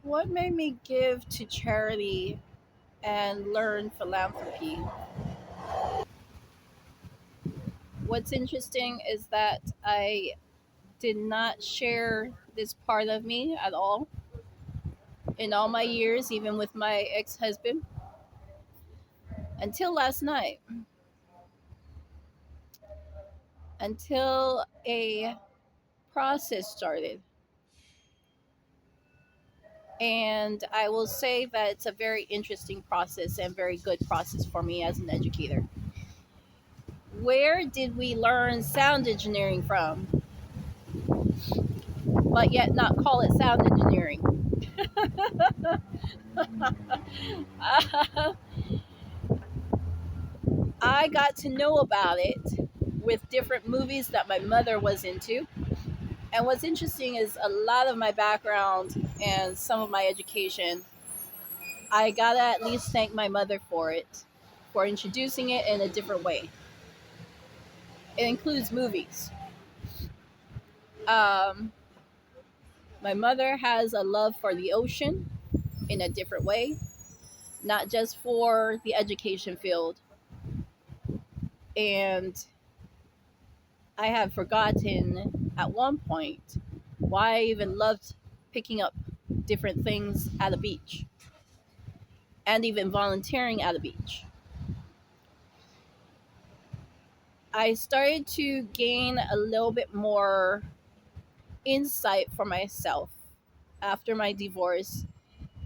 What made me give to charity and learn philanthropy? What's interesting is that I did not share this part of me at all in all my years, even with my ex husband, until last night, until a process started. And I will say that it's a very interesting process and very good process for me as an educator. Where did we learn sound engineering from, but yet not call it sound engineering? I got to know about it with different movies that my mother was into. And what's interesting is a lot of my background and some of my education, I gotta at least thank my mother for it, for introducing it in a different way. It includes movies. Um, my mother has a love for the ocean in a different way, not just for the education field. And I have forgotten at one point why I even loved picking up different things at a beach and even volunteering at a beach. I started to gain a little bit more insight for myself after my divorce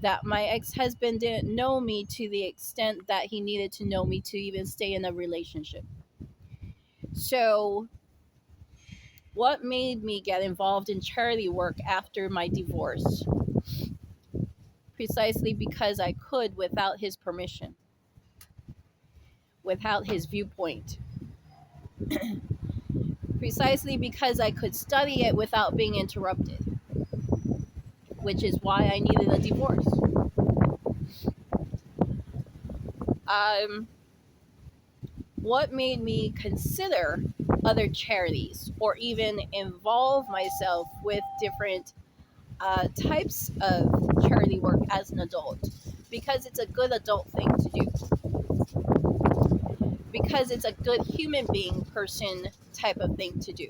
that my ex husband didn't know me to the extent that he needed to know me to even stay in a relationship. So, what made me get involved in charity work after my divorce? Precisely because I could without his permission, without his viewpoint. Precisely because I could study it without being interrupted, which is why I needed a divorce. Um, what made me consider other charities or even involve myself with different types of charity work as an adult? Because it's a good adult thing to do, because it's a good human being person type of thing to do,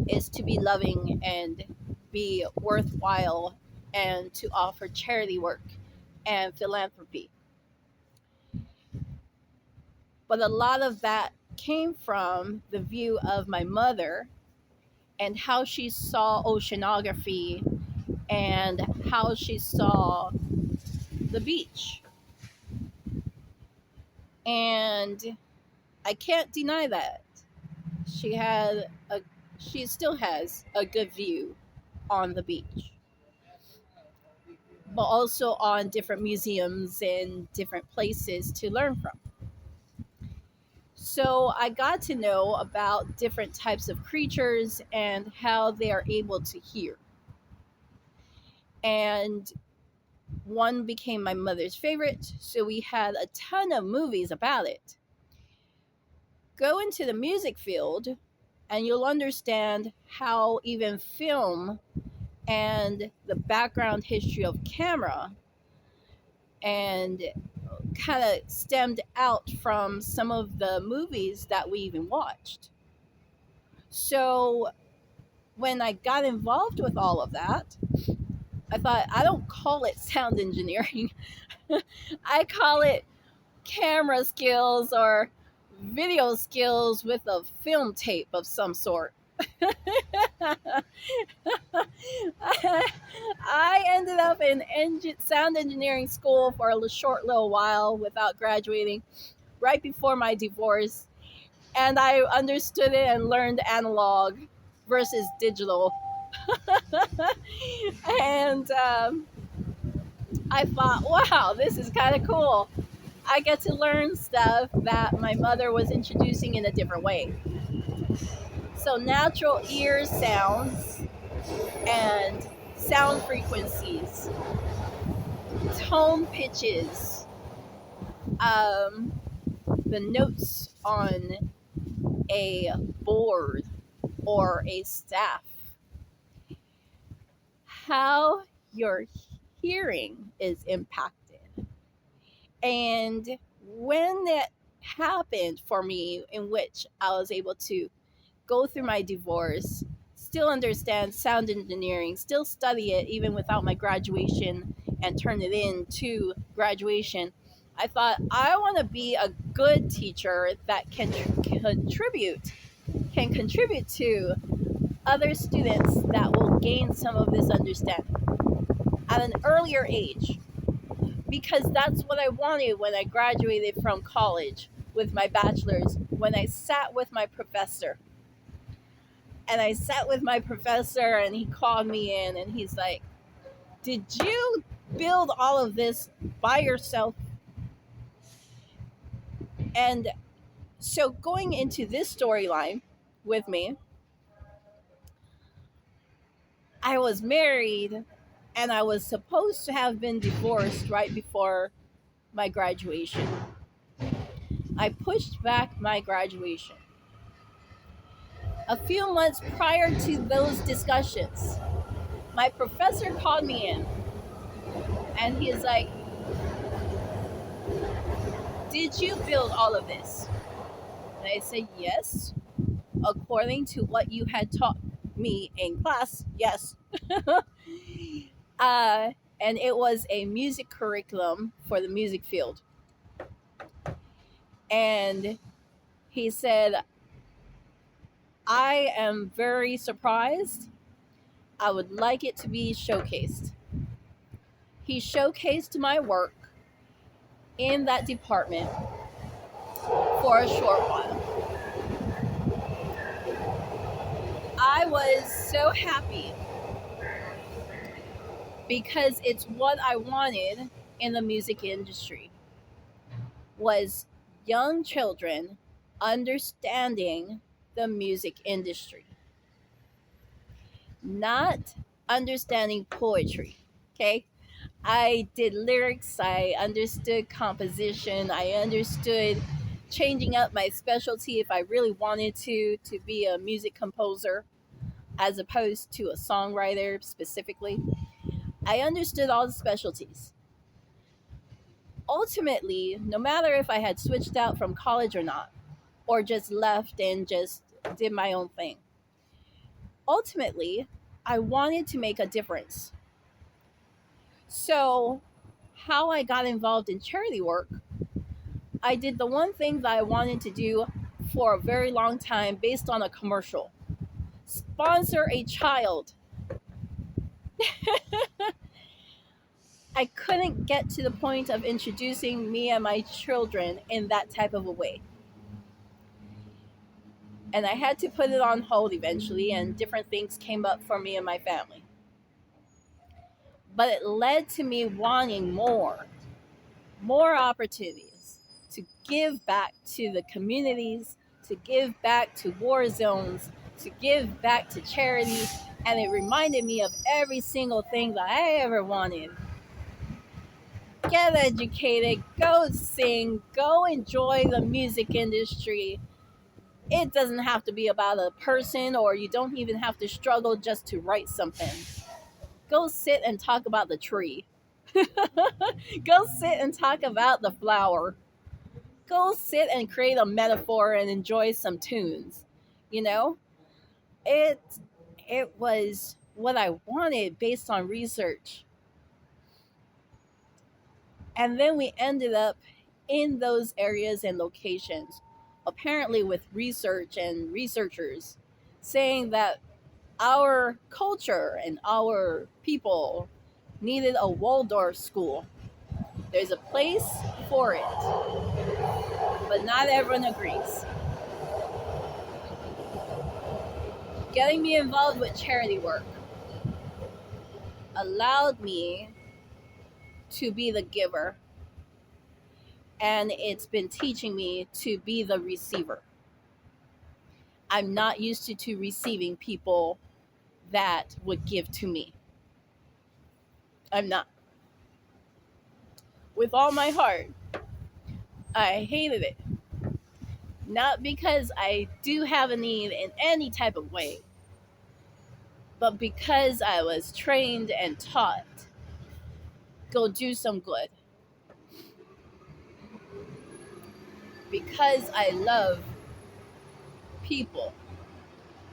is to be loving and be worthwhile and to offer charity work and philanthropy. But a lot of that came from the view of my mother and how she saw oceanography and how she saw the beach. And I can't deny that. She had a she still has a good view on the beach, but also on different museums and different places to learn from. So I got to know about different types of creatures and how they are able to hear. And one became my mother's favorite, so we had a ton of movies about it. Go into the music field, and you'll understand how even film and the background history of camera and kind of stemmed out from some of the movies that we even watched. So when I got involved with all of that, I thought I don't call it sound engineering. I call it camera skills or video skills with a film tape of some sort. I ended up in sound engineering school for a short little while without graduating, right before my divorce, and I understood it and learned analog versus digital. And I thought, wow, this is kind of cool. I get to learn stuff that my mother was introducing in a different way. So, natural ear sounds and sound frequencies, tone pitches, um, the notes on a board or a staff, how your hearing is impacted. And when that happened for me, in which I was able to go through my divorce, still understand sound engineering, still study it even without my graduation, and turn it in to graduation, I thought I want to be a good teacher that can contribute to other students that will gain some of this understanding at an earlier age, because that's what I wanted when I graduated from college with my bachelor's. When I sat with my professor, and he called me in and he's like, "Did you build all of this by yourself?" And so, going into this storyline with me, I was married and I was supposed to have been divorced right before my graduation. I pushed back my graduation. A few months prior to those discussions, my professor called me in and he is like, "Did you build all of this?" And I said, "Yes. According to what you had taught me in class, yes." uh, and it was a music curriculum for the music field. And he said, "I am very surprised. I would like it to be showcased." He showcased my work in that department for a short while. I was so happy because it's what I wanted in the music industry, was young children understanding the music industry, not understanding poetry. Okay? I did lyrics, I understood composition, I understood changing up my specialty if I really wanted to be a music composer as opposed to a songwriter specifically. I understood all the specialties. Ultimately, no matter if I had switched out from college or not, or just left and just did my own thing, ultimately, I wanted to make a difference. So, how I got involved in charity work, I did the one thing that I wanted to do for a very long time based on a commercial: sponsor a child. I couldn't get to the point of introducing me and my children in that type of a way. And I had to put it on hold eventually, and different things came up for me and my family. But it led to me wanting more opportunities to give back to the communities, to give back to war zones, to give back to charity. And it reminded me of every single thing that I ever wanted. Get educated, go sing, go enjoy the music industry. It doesn't have to be about a person, or you don't even have to struggle just to write something. Go sit and talk about the tree. Go sit and talk about the flower. Go sit and create a metaphor and enjoy some tunes. You know, it it was what I wanted based on research. And then we ended up in those areas and locations, apparently with research and researchers saying that our culture and our people needed a Waldorf school. There's a place for it, but not everyone agrees. Getting me involved with charity work allowed me to be the giver, and it's been teaching me to be the receiver. I'm not used to receiving people that would give to me. I'm not. With all my heart, I hated it. Not because I do have a need in any type of way, but because I was trained and taught, go do some good. Because I love people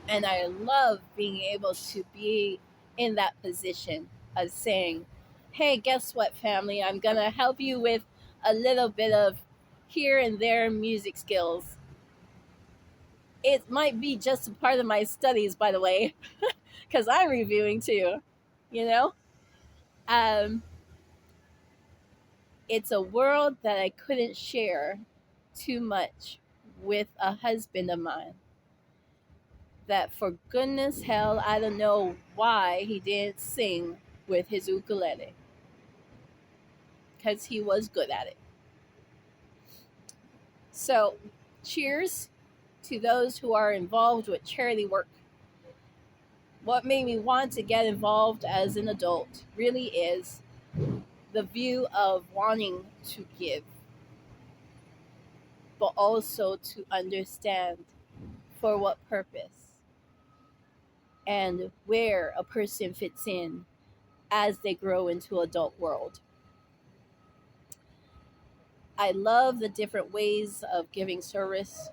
and I love being able to be in that position of saying, hey, guess what, family? I'm going to help you with a little bit of here and there music skills. It might be just a part of my studies, by the way, because I'm reviewing too, you know? Um, it's a world that I couldn't share too much with a husband of mine. That for goodness hell, I don't know why he didn't sing with his ukulele, because he was good at it. So, cheers to those who are involved with charity work. What made me want to get involved as an adult really is the view of wanting to give, but also to understand for what purpose and where a person fits in as they grow into adult world. I love the different ways of giving service.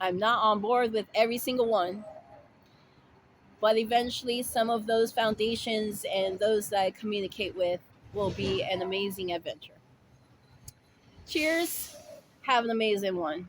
I'm not on board with every single one, but eventually some of those foundations and those that I communicate with will be an amazing adventure. Cheers. Have an amazing one.